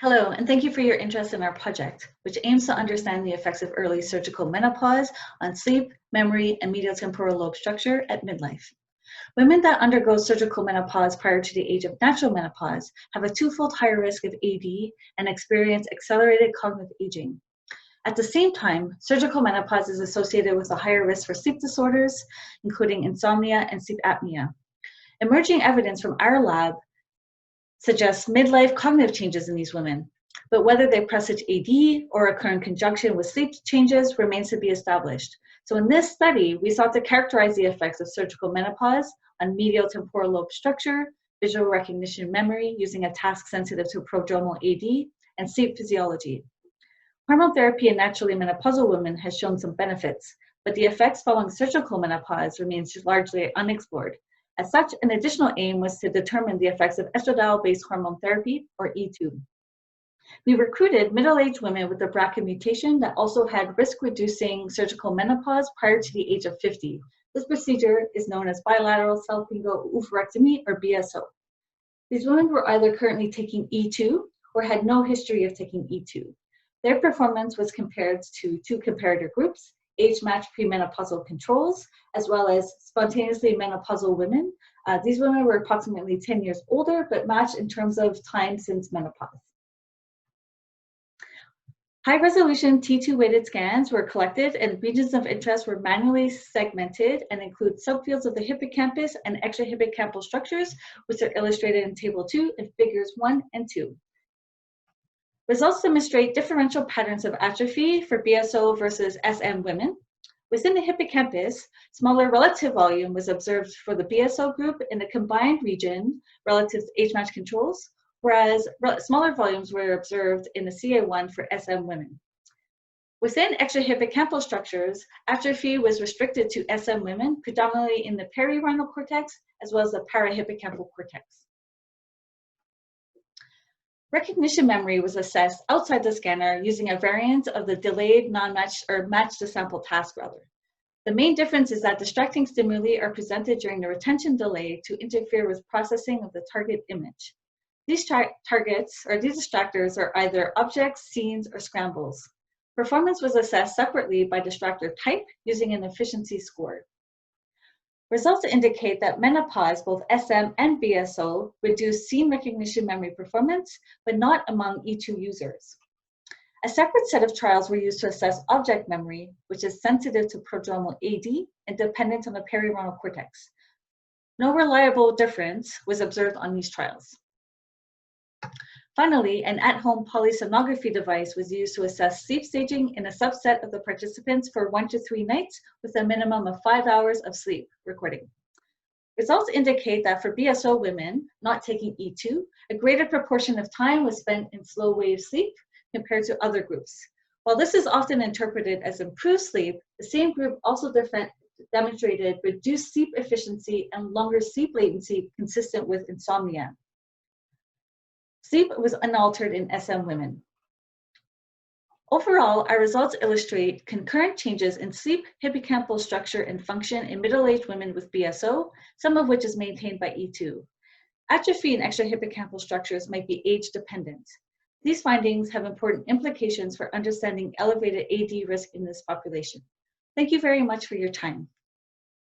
Hello, and thank you for your interest in our project, which aims to understand the effects of early surgical menopause on sleep, memory, and medial temporal lobe structure at midlife. Women that undergo surgical menopause prior to the age of natural menopause have a twofold higher risk of AD and experience accelerated cognitive aging. At the same time, surgical menopause is associated with a higher risk for sleep disorders, including insomnia and sleep apnea. Emerging evidence from our lab suggests midlife cognitive changes in these women, but whether they presage AD or occur in conjunction with sleep changes remains to be established. So in this study, we sought to characterize the effects of surgical menopause on medial temporal lobe structure, visual recognition memory using a task sensitive to prodromal AD, and sleep physiology. Hormone therapy in naturally menopausal women has shown some benefits, but the effects following surgical menopause remains largely unexplored. As such, an additional aim was to determine the effects of estradiol-based hormone therapy, or E2. We recruited middle-aged women with a BRCA mutation that also had risk-reducing surgical menopause prior to the age of 50. This procedure is known as bilateral salpingo oophorectomy, or BSO. These women were either currently taking E2 or had no history of taking E2. Their performance was compared to two comparator groups, age-matched premenopausal controls, as well as spontaneously menopausal women. These women were approximately 10 years older, but matched in terms of time since menopause. High-resolution T2-weighted scans were collected, and regions of interest were manually segmented and include subfields of the hippocampus and extrahippocampal structures, which are illustrated in Table 2 in Figures 1 and 2. Results demonstrate differential patterns of atrophy for BSO versus SM women. Within the hippocampus, smaller relative volume was observed for the BSO group in the combined region relative to age-matched controls, whereas smaller volumes were observed in the CA1 for SM women. Within extrahippocampal structures, atrophy was restricted to SM women, predominantly in the perirhinal cortex, as well as the parahippocampal cortex. Recognition memory was assessed outside the scanner using a variant of the delayed non-matched or matched to sample task rather. The main difference is that distracting stimuli are presented during the retention delay to interfere with processing of the target image. These targets or these distractors are either objects, scenes, or scrambles. Performance was assessed separately by distractor type using an efficiency score. Results indicate that menopause, both SM and BSO, reduced scene recognition memory performance, but not among E2 users. A separate set of trials were used to assess object memory, which is sensitive to prodromal AD and dependent on the perirhinal cortex. No reliable difference was observed on these trials. Finally, an at-home polysomnography device was used to assess sleep staging in a subset of the participants for 1 to 3 nights with a minimum of 5 hours of sleep recording. Results indicate that for BSO women not taking E2, a greater proportion of time was spent in slow wave sleep compared to other groups. While this is often interpreted as improved sleep, the same group also demonstrated reduced sleep efficiency and longer sleep latency consistent with insomnia. Sleep was unaltered in SM women. Overall, our results illustrate concurrent changes in sleep, hippocampal structure, and function in middle-aged women with BSO, some of which is maintained by E2. Atrophy in extrahippocampal structures might be age-dependent. These findings have important implications for understanding elevated AD risk in this population. Thank you very much for your time.